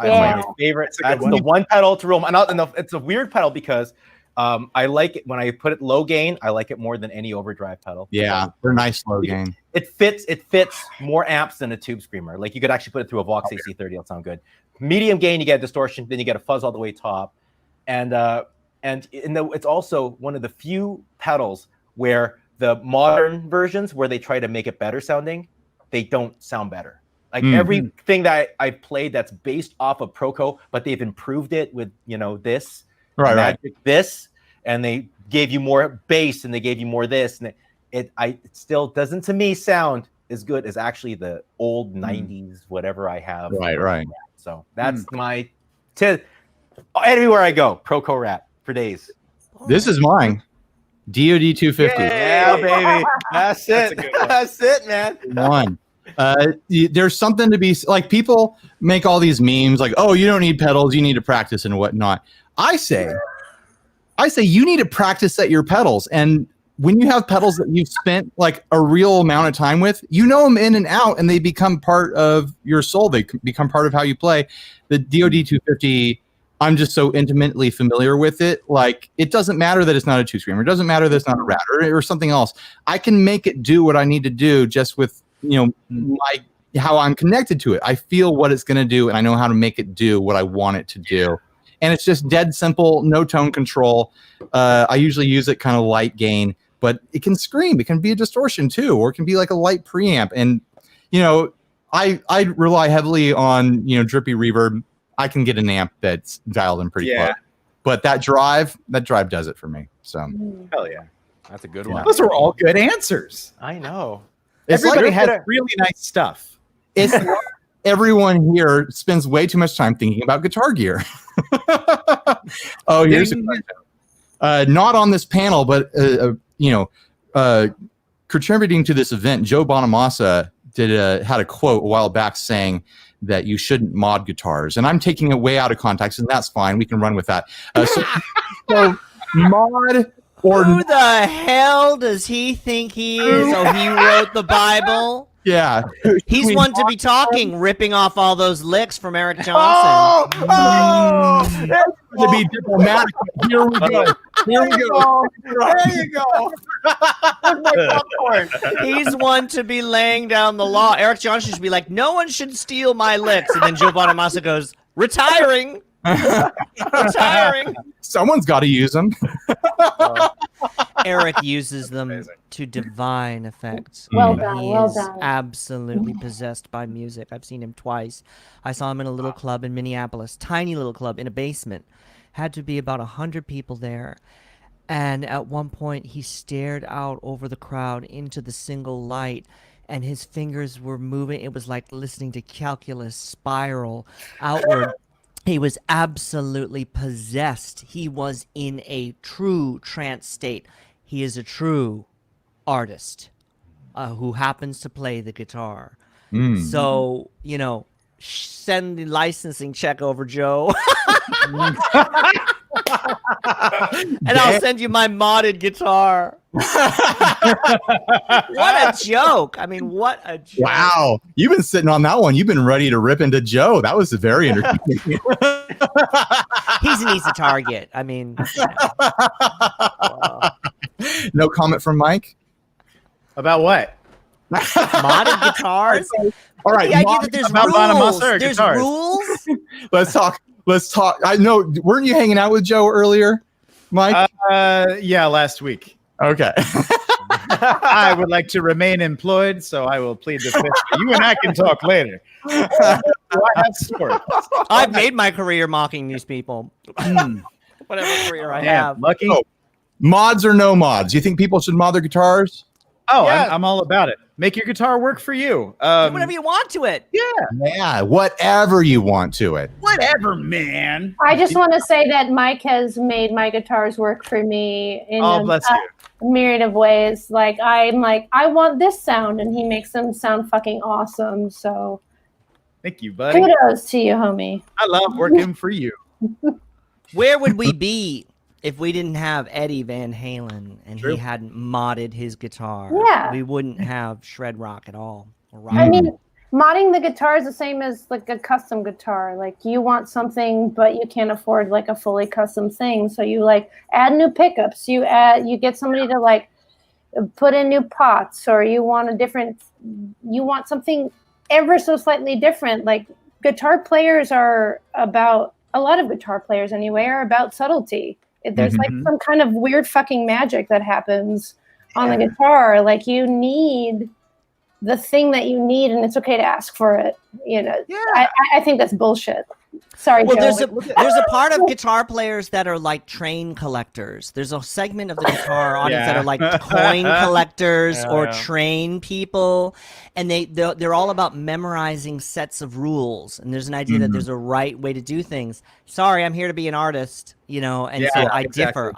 Yeah. My favorite. That's a good That's one. the one pedal to roll. And it's a weird pedal because I like it when I put it low gain. I like it more than any overdrive pedal. Yeah, they're nice low gain. It fits more amps than a tube screamer. Like you could actually put it through a Vox AC30. It'll sound good. Medium gain, you get a distortion, then you get a fuzz all the way top, and it's also one of the few pedals where the modern versions where they try to make it better sounding, they don't sound better. Like everything that I played that's based off of Proco, but they've improved it with this, Right. this, and they gave you more bass and they gave you more this, and it still doesn't to me sound as good as actually the old 90s whatever I have. Right. So that's my everywhere I go, Proco Rat for days. This is mine. DOD 250. Yeah, baby. That's it. a good one. That's it, man. One. There's something to be like. People make all these memes like, "Oh, you don't need pedals. You need to practice and whatnot." I say you need to practice at your pedals. And when you have pedals that you've spent like a real amount of time with, you know them in and out, and they become part of your soul. They become part of how you play. The DOD 250. I'm just so intimately familiar with it. Like, it doesn't matter that it's not a two screamer. It doesn't matter that it's not a rat or something else. I can make it do what I need to do just with, how I'm connected to it. I feel what it's going to do, and I know how to make it do what I want it to do. And it's just dead simple, no tone control. I usually use it kind of light gain, but it can scream. It can be a distortion too, or it can be like a light preamp. And, I rely heavily on, drippy reverb. I can get an amp that's dialed in pretty close. But that drive does it for me. So Hell yeah. That's a good Yeah. one. Those are all good answers. I know. it's Everybody like has really nice stuff. it's everyone here spends way too much time thinking about guitar gear. Oh, here's a question. Not on this panel, but contributing to this event, Joe Bonamassa had a quote a while back saying that you shouldn't mod guitars, and I'm taking it way out of context, and that's fine. We can run with that. So mod or Who the hell does he think he is? Oh, he wrote the Bible? yeah, He's one to be talking, ripping off all those licks from Eric Johnson. to be diplomatic. Here we go. Here we go. There you go. Where's my popcorn? He's one to be laying down the law. Eric Johnson should be like, no one should steal my licks. And then Joe Bonamassa goes, retiring. Retiring. Someone's got to use them. Eric uses them Amazing. to divine effects. Well And done, he well is done. absolutely possessed by music. I've seen him twice. I saw him in a little club in Minneapolis, tiny little club in a basement. Had to be about 100 people there. And at one point, he stared out over the crowd into the single light, and his fingers were moving. It was like listening to calculus spiral outward. He was absolutely possessed. He was in a true trance state. He is a true artist who happens to play the guitar. So, send the licensing check over, Joe. And I'll send you my modded guitar. What a joke. I mean, what a joke. Wow. You've been sitting on that one. You've been ready to rip into Joe. That was very entertaining. He's an easy target. I mean, No comment from Mike? About what? modded guitars? All right. The idea Mod- that there's about rules. Bonamassa or There's guitars? rules? let's talk. I know. Weren't you hanging out with Joe earlier, Mike? Yeah, last week. Okay. I would like to remain employed, so I will plead the fifth. You and I can talk later. Do I have sports? I've made my career mocking these people. Whatever career I have. Lucky. Oh. Mods or no mods? You think people should mod their guitars? Oh, Yeah. I'm all about it. Make your guitar work for you. Do whatever you want to it. Yeah, whatever you want to it. Whatever, man. I just want to say that Mike has made my guitars work for me in Oh, bless you. myriad of ways. Like I'm like, I want this sound, and he makes them sound fucking awesome. So Thank you, buddy. kudos to you, homie. I love working for you. Where would we be if we didn't have Eddie Van Halen and True. he hadn't modded his guitar? Yeah. We wouldn't have shred rock at all. Or rock. I mean, modding the guitar is the same as like a custom guitar. Like you want something, but you can't afford like a fully custom thing. So you like add new pickups. You get somebody to like put in new pots, or you want something ever so slightly different. Like guitar players are about, a lot of guitar players anyway, are about subtlety. There's like some kind of weird fucking magic that happens on the guitar. Like you need the thing that you need, and it's okay to ask for it. I think that's bullshit. Sorry, Well, Joe. there's a part of guitar players that are like train collectors. There's a segment of the guitar audience that are like coin collectors or train people, and they're all about memorizing sets of rules. And there's an idea that there's a right way to do things. Sorry, I'm here to be an artist, and so I differ.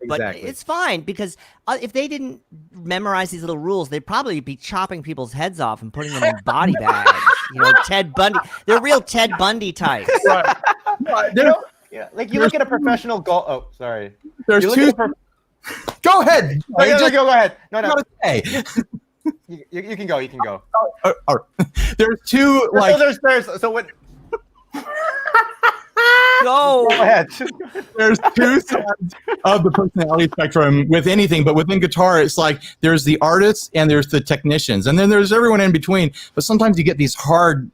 But Exactly. it's fine, because if they didn't memorize these little rules, they'd probably be chopping people's heads off and putting them in body bags. Ted Bundy. They're real Ted Bundy types. Like you look at a professional golf. Oh, sorry. There's You look two. at Go ahead. go ahead. No. Gotta say. You can go. You can go. There's two like So what? Go. Go ahead. there's two sides of the personality spectrum with anything, but within guitar, it's like there's the artists and there's the technicians, and then there's everyone in between. But sometimes you get these hard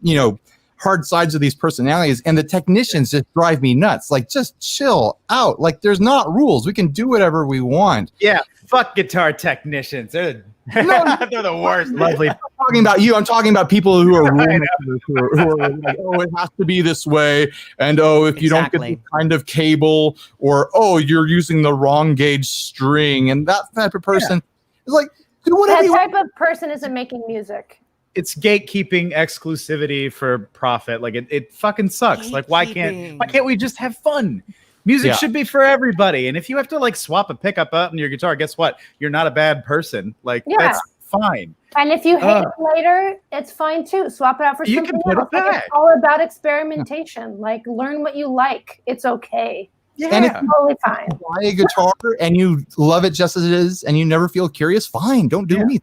sides of these personalities, and the technicians just drive me nuts. Like, just chill out. Like, there's not rules. We can do whatever we want. Yeah, fuck guitar technicians. They're the worst. Lovely. I'm talking about you. I'm talking about people who are rule who are like, oh, it has to be this way, and if you don't get this kind of cable, or you're using the wrong gauge string, and that type of person is like, do whatever That you want. type of person isn't making music. It's gatekeeping exclusivity for profit. Like it fucking sucks. Like why can't we just have fun? Music should be for everybody. And if you have to like swap a pickup out in your guitar, guess what? You're not a bad person. Like that's fine. And if you hate it later, it's fine too. Swap it out for You something can put it else. Like, back. it's all about experimentation. Like learn what you like. It's okay. And if you Totally fine. buy a guitar and you love it just as it is, and you never feel curious, fine. Don't do anything.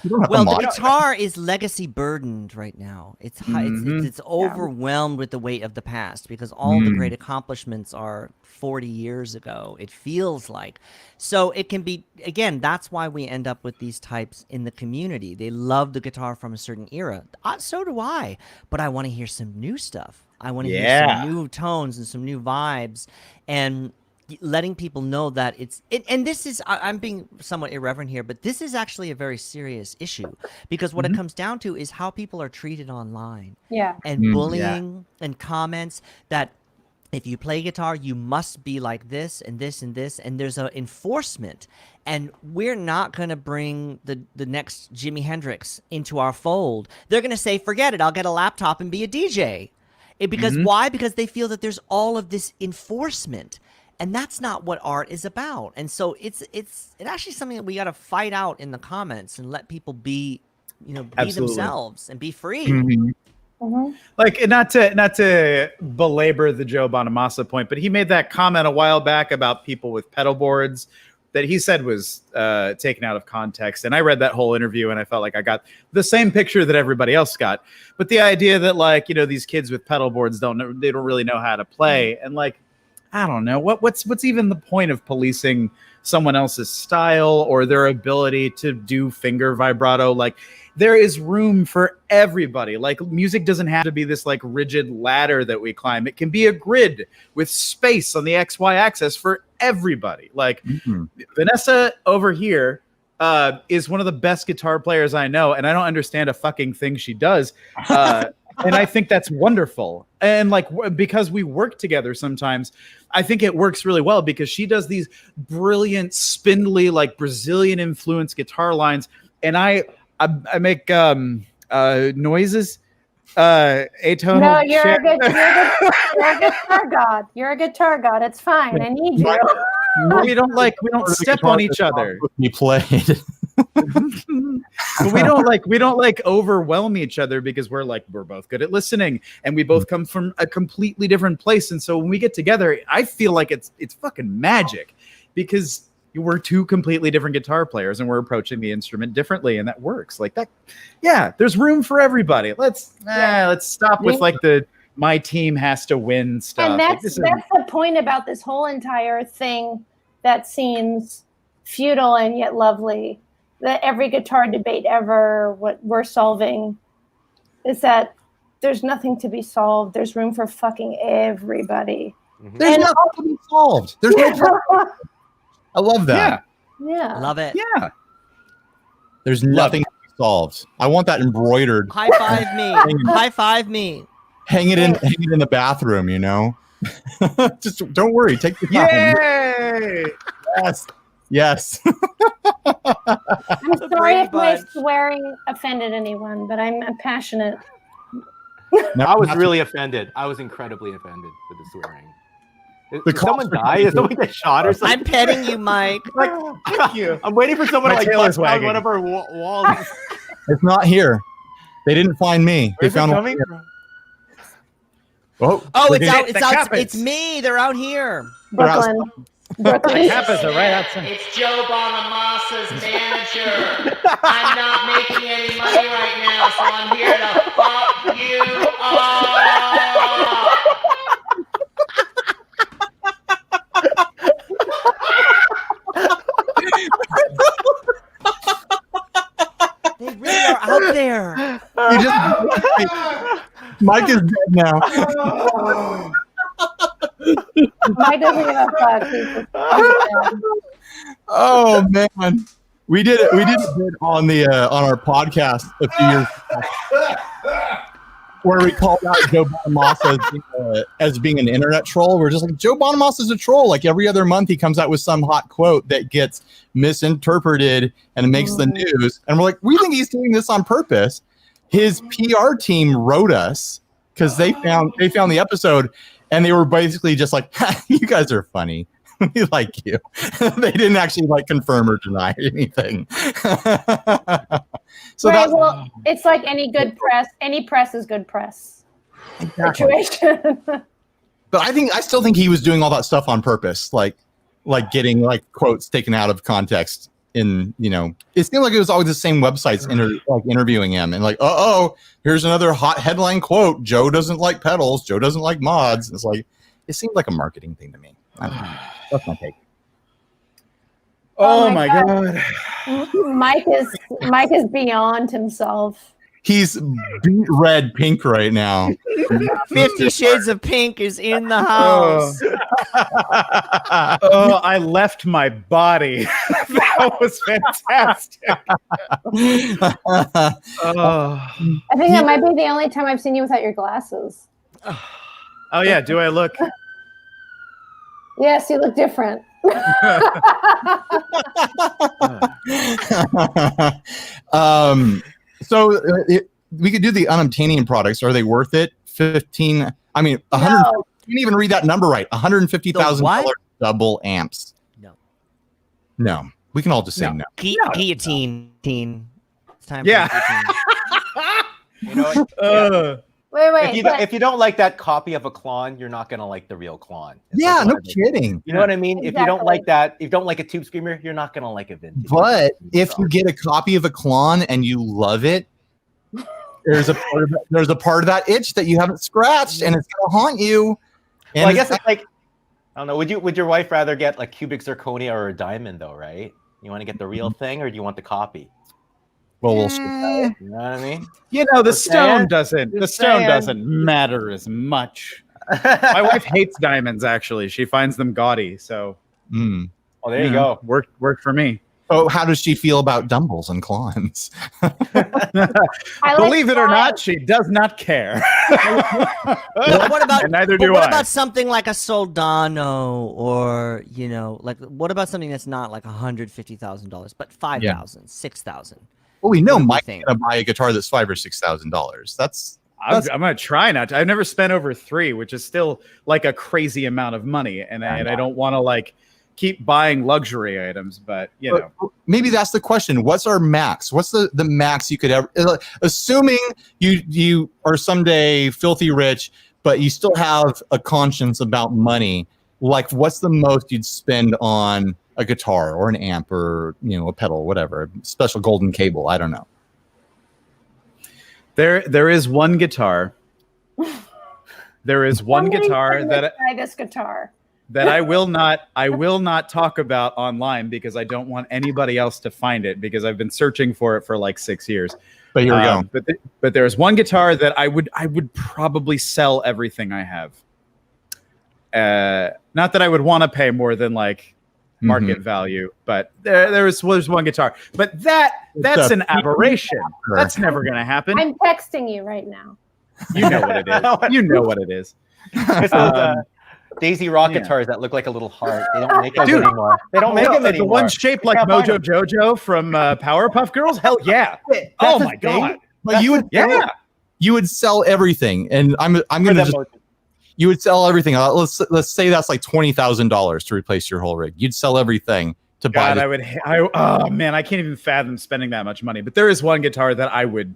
You don't have Well, to the mod it. guitar is legacy burdened right now. It's it's overwhelmed with the weight of the past, because all the great accomplishments are 40 years ago. It feels like. So it can be, again, that's why we end up with these types in the community. They love the guitar from a certain era. So do I, but I want to hear some new stuff. I want to hear some new tones and some new vibes, and letting people know that and this is, I'm being somewhat irreverent here, but this is actually a very serious issue, because what it comes down to is how people are treated online. Yeah. And bullying and comments that if you play guitar, you must be like this and this and this, and there's an enforcement. And we're not going to bring the next Jimi Hendrix into our fold. They're going to say, forget it, I'll get a laptop and be a DJ. Because why? Because they feel that there's all of this enforcement. And that's not what art is about. And so it's actually something that we got to fight out in the comments and let people be, be themselves and be free. Like, not to belabor the Joe Bonamassa point, but he made that comment a while back about people with pedal boards that he said was taken out of context. And I read that whole interview and I felt like I got the same picture that everybody else got. But the idea that, like, these kids with pedal boards don't really know how to play, and like, I don't know what's even the point of policing someone else's style or their ability to do finger vibrato. Like, there is room for everybody. Like, music doesn't have to be this like rigid ladder that we climb. It can be a grid with space on the XY axis for everybody. Like, Vanessa over here is one of the best guitar players I know, and I don't understand a fucking thing she does. And I think that's wonderful. And like, because we work together sometimes, I think it works really well, because she does these brilliant, spindly, like Brazilian influenced guitar lines. And I make noises, atonal. No, you're a guitar god. You're a guitar god. It's fine. I need you. We don't step on each other. We played. But we don't overwhelm each other, because we're both good at listening, and we both come from a completely different place. And so when we get together, I feel like it's fucking magic, because we're two completely different guitar players and we're approaching the instrument differently, and that works like that. Yeah, there's room for everybody. Let's stop with like the my team has to win stuff. And that's the point about this whole entire thing that seems futile and yet lovely. That every guitar debate ever, what we're solving, is that there's nothing to be solved. There's room for fucking everybody. There's nothing to be solved. There's no problem. I love that. Yeah. Love it. Yeah. There's nothing to be solved. I want that embroidered. High five me. High five me. Hang it in the bathroom, Just don't worry. Take the time. Yay! Yes. I'm sorry if my swearing offended anyone, but I'm passionate. I was really offended. I was incredibly offended with the swearing. Did someone die? Did someone get shot or something? I'm petting you, Mike. Thank you. I'm waiting for someone My to tail is bust down wagging. one of our walls. It's not here. They didn't find me. Where's they it found coming from? Oh, it's out. It's me. They're out here. Brooklyn. The Kappas are right outside. It's Joe Bonamassa's manager. I'm not making any money right now, so I'm here to fuck you up. They really are out there. Mike is dead now. Mike doesn't give a fuck. He's just dead. Oh man, we did it. We did a bit on the on our podcast a few years ago, where we called out Joe Bonamassa as being an internet troll. We're just like, Joe Bonamassa is a troll. Like every other month, he comes out with some hot quote that gets misinterpreted and makes the news. And we're like, we think he's doing this on purpose. His PR team wrote us because they found the episode, and they were basically just like, you guys are funny. We like you. They didn't actually confirm or deny anything. So right, well, it's like any good press. Any press is good press. Exactly. Situation. But I still think he was doing all that stuff on purpose, like getting quotes taken out of context. It seemed like it was always the same websites interviewing him, and here's another hot headline quote: Joe doesn't like pedals. Joe doesn't like mods. It's like, it seemed like a marketing thing to me. I don't know. That's my take. Oh my god. Mike is beyond himself. He's beet red pink right now. 50 Shades of Pink is in the house. Oh, I left my body. That was fantastic. Oh. I think that might be the only time I've seen you without your glasses. Oh yeah, do I look? Yes, you look different. So we could do the unobtainium products. Are they worth it? 15. I mean, 100. No. You didn't even read that number right. $150,000 double amps. No. We can all just say no. Guillotine. It's time for Yeah. guillotine. You know what? Wait. If you don't like that copy of a clone, you're not gonna like the real clone. It's Yeah, like no whatever. kidding. You know what I mean? Exactly. If you don't like that, if you don't like a tube screamer, you're not gonna like a vintage. But if you get a copy of a Klon and you love it, there's a part of that itch that you haven't scratched, and it's gonna haunt you. And Well, I guess it's like, I don't know. Would your wife rather get like cubic zirconia or a diamond though, right? You want to get the real thing, or do you want the copy? we'll You know what I mean? You know, the Just stone saying. doesn't matter as much. My wife hates diamonds. Actually, she finds them gaudy. So, Mm. Oh, there you go. Worked for me. So how does she feel about Dumbles and Klons? Believe it or not, she does not care. What about And neither but do what I. about something like a Soldano, or like what about something that's not like $150,000 but $5,000, $6,000? Well, we know What do you Mike's think? gonna buy a guitar that's $5,000 or $6,000. I'm gonna try not to. I've never spent over $3,000, which is still like a crazy amount of money, and I don't want to like keep buying luxury items. But you know, maybe that's the question. What's our max? What's the max you could ever? Assuming you are someday filthy rich, but you still have a conscience about money. Like, what's the most you'd spend on a guitar or an amp or a pedal, whatever, special golden cable? I don't know. there is one guitar. There is one guitar try this guitar. that I will not talk about online because I don't want anybody else to find it, because I've been searching for it for like 6 years. But here we go. But there's one guitar that I would probably sell everything I have. Not that I would want to pay more than like market value, but there's one guitar. But that's an aberration. That's never gonna happen. I'm texting you right now. You know what it is. You know what it is. It's those, Daisy Rock guitars that look like a little heart. They don't make those anymore. They don't make them the anymore. one shaped like can't find Mojo Jojo from Powerpuff Girls. Hell yeah! Oh my god! But you would sell everything, and I'm gonna just. You would sell everything. Let's say that's like $20,000 to replace your whole rig. You'd sell everything to buy. God, oh man, I can't even fathom spending that much money. But there is one guitar that I would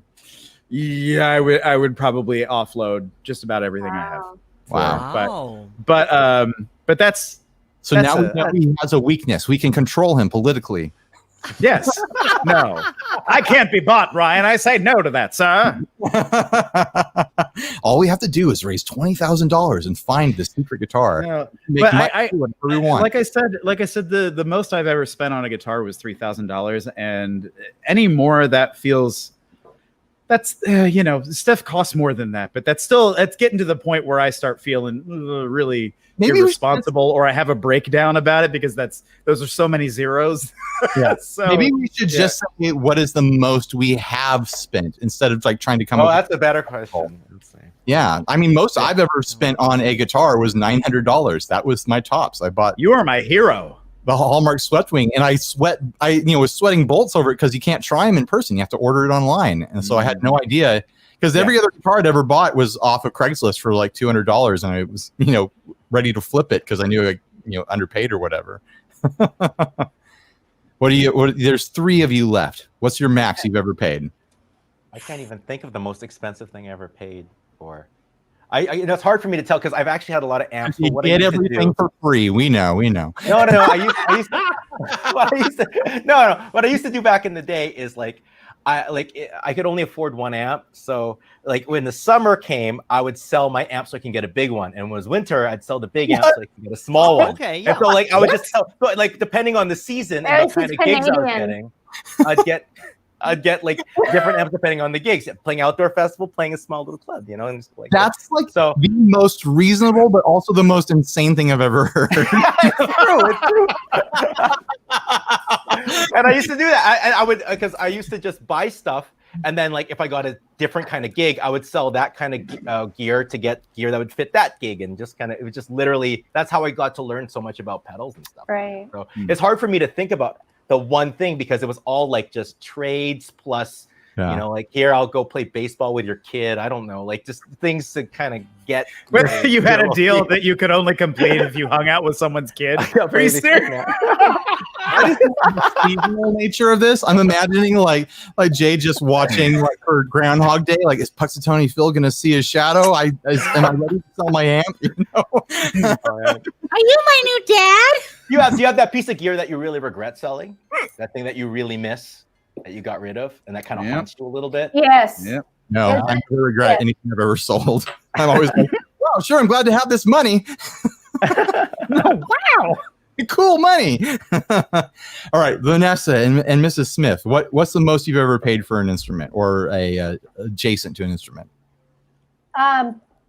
probably offload just about everything I have. Wow. But that's now we know he has a weakness. We can control him politically. yes. No, I can't be bought, Ryan. I say no to that, sir. All we have to do is raise $20,000 and find the secret guitar. No, Make but Mike do whatever we want. like I said, the most I've ever spent on a guitar was $3,000, and any more that feels. That's stuff costs more than that, but that's getting to the point where I start feeling really irresponsible, or I have a breakdown about it, because those are so many zeros. Yeah. So, maybe we should just say what is the most we have spent, instead of like trying to come up with. That's a better question. Yeah, I mean, most I've ever spent on a guitar was $900. That was my tops. I bought you are my hero. the Hallmark Sweatwing, and I was sweating bullets over it because you can't try them in person. You have to order it online, and so I had no idea, because every other guitar I'd ever bought was off of Craigslist for like $200, and I was ready to flip it because I knew I underpaid or whatever. There's 3 of you left. What's your max you've ever paid? I can't even think of the most expensive thing I ever paid for. It's hard for me to tell, because I've actually had a lot of amps. You get everything for free. We know. No. What I used to do back in the day is I could only afford one amp. So like when the summer came, I would sell my amp so I can get a big one. And when it was winter, I'd sell the big amp so I can get a small one. Okay, yeah. And so I would just sell, depending on the season and what kind of gigs I was getting, I'd get. I'd get like different amps depending on the gigs. Playing outdoor festival, playing a small little club, you know. And just like That's like so. the most reasonable, but also the most insane thing I've ever heard. It's true. And I used to do that. I would, because I used to just buy stuff, and then like if I got a different kind of gig, I would sell that kind of gear to get gear that would fit that gig, and just kind of, it was just literally, that's how I got to learn so much about pedals and stuff. Right. So it's hard for me to think about the one thing because it was all like just trades plus, you know, like here I'll go play baseball with your kid. I don't know, like just things to kind of get. But you had a deal that you could only complete if you hung out with someone's kid. Are you serious? The seasonal nature of this, I'm imagining like Jay just watching like for Groundhog Day. Like, is Puxatony Phil gonna see his shadow? Am I ready to sell my amp? You know? Are you my new dad? Do you have that piece of gear that you really regret selling? That thing that you really miss that you got rid of, and that kind of haunts you a little bit? Yes. Yep. No, I never regret anything I've ever sold. I'm always like, wow, sure, I'm glad to have this money. Wow. Cool money. All right, Vanessa and Mrs. Smith, what's the most you've ever paid for an instrument or a adjacent to an instrument?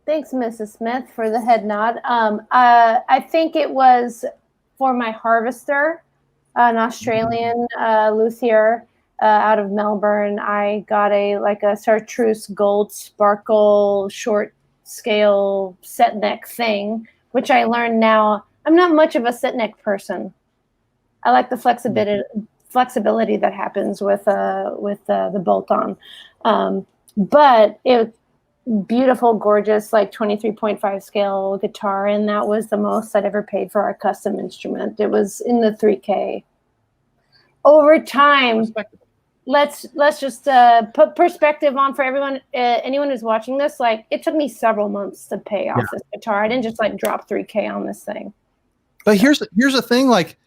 Thanks, Mrs. Smith, for the head nod. I think it was for my harvester, an Australian luthier out of Melbourne. I got a chartreuse gold sparkle short scale set neck thing, which I learned now. I'm not much of a sit neck person. I like the flexibility that happens with the bolt on. But it beautiful, gorgeous, like 23.5 scale guitar, and that was the most I'd ever paid for our custom instrument. It was in the $3,000. Over time, let's just put perspective on for everyone. Anyone who's watching this, like it took me several months to pay off this guitar. I didn't just like drop $3,000 on this thing. But here's the thing, like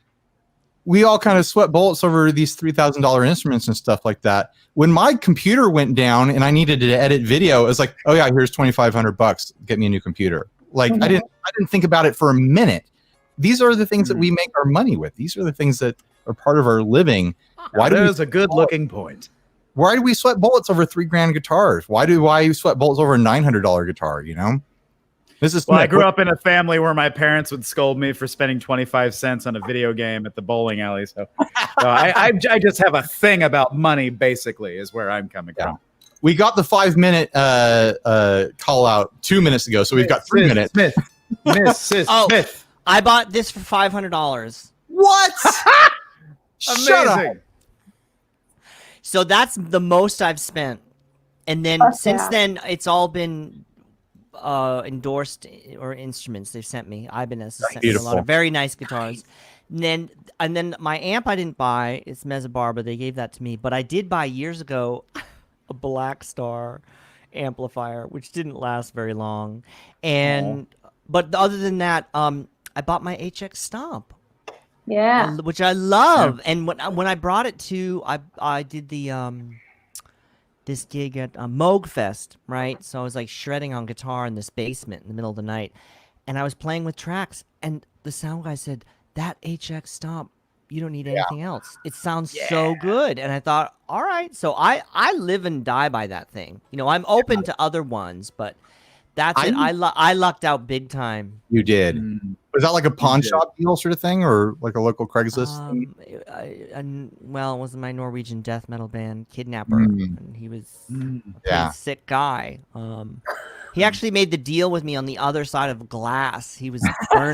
we all kind of sweat bullets over these $3,000 instruments and stuff like that. When my computer went down and I needed to edit video, it was like, oh yeah, here's $2,500. Get me a new computer. Like I didn't think about it for a minute. These are the things that we make our money with. These are the things that are part of our living. Why do a good looking point? Why do we sweat bullets over $3,000 guitars? Why you sweat bullets over a $900 guitar? You know, this is. Well, I grew up in a family where my parents would scold me for spending 25 cents on a video game at the bowling alley. So I just have a thing about money. Basically, is where I'm coming from. We got the 5-minute call out 2 minutes ago, so we've got 3 minutes. Smith. I bought this for $500. What? Amazing. Shut up. So that's the most I've spent. And then since then, it's all been endorsed or instruments they've sent me. Ibanez has sent me a lot of very nice guitars. And then my amp I didn't buy. It's Mezzabarba. They gave that to me. But I did buy years ago a Black Star amplifier, which didn't last very long. And but other than that, I bought my HX Stomp. Yeah, which I love. And when I brought it to, I did the this gig at Moog Fest, right? So I was like shredding on guitar in this basement in the middle of the night, and I was playing with tracks, and the sound guy said, "That HX Stomp, you don't need anything else. It sounds so good." And I thought, all right, so I live and die by that thing. You know, I'm open to other ones, but that's it. I lucked out big time. You did. Was that like a pawn shop deal sort of thing, or like a local Craigslist thing? Well, it was my Norwegian death metal band, Kidnapper, and he was a pretty sick guy. He actually made the deal with me on the other side of glass. He was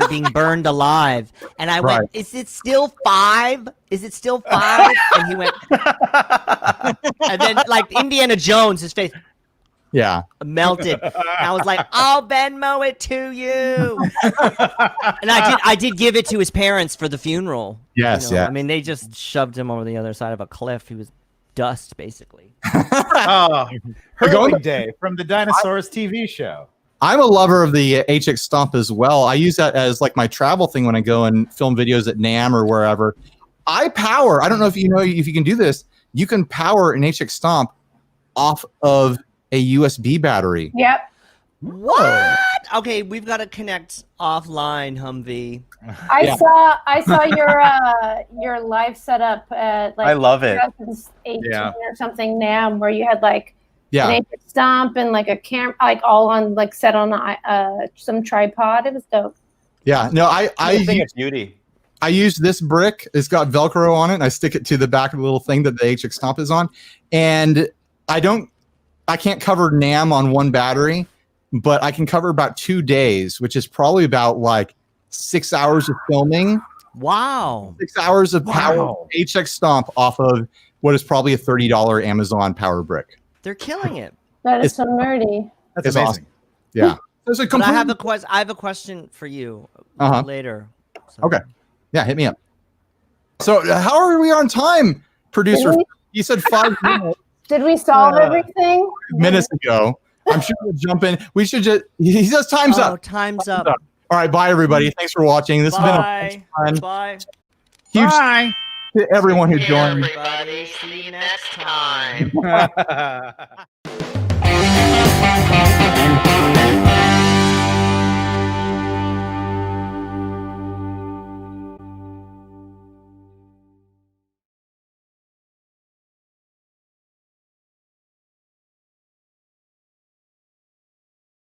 being burned alive, and I went, "Is it still 5? Is it still 5?" And he went, and then like Indiana Jones, his face. Yeah, melted. I was like, "I'll Venmo it to you," and I did give it to his parents for the funeral. Yes, you know? yeah. I mean, they just shoved him over the other side of a cliff. He was dust, basically. Hurling Day from the Dinosaurs TV show. I'm a lover of the HX Stomp as well. I use that as like my travel thing when I go and film videos at NAMM or wherever. I don't know if you know if you can do this. You can power an HX Stomp off of a USB battery. Yep. What? Okay, we've got to connect offline, Humvee. I saw your live setup at like I love it. 2018 or something NAMM where you had like Yeah. an Apex stomp and like a camera, like all on like set on some tripod. It was dope. Yeah. No, I think it's beauty. I use this brick. It's got Velcro on it, and I stick it to the back of the little thing that the HX Stomp is on. And I can't cover NAMM on one battery, but I can cover about 2 days, which is probably about like 6 hours of filming. Wow. 6 hours of power HX Stomp off of what is probably a $30 Amazon power brick. They're killing it. That is so nerdy. That's It's amazing. awesome. Yeah. There's a But I have complete. I have a question for you later. So. Okay. Yeah, hit me up. So how are we on time, producer? You said 5 minutes. Did we solve everything? Minutes ago. I'm sure we'll jump in. We should just. He says time's up. Time's up. All right, bye everybody. Thanks for watching. This has been a fun. Bye. Huge Bye. to everyone who joined. Everybody, see you next time.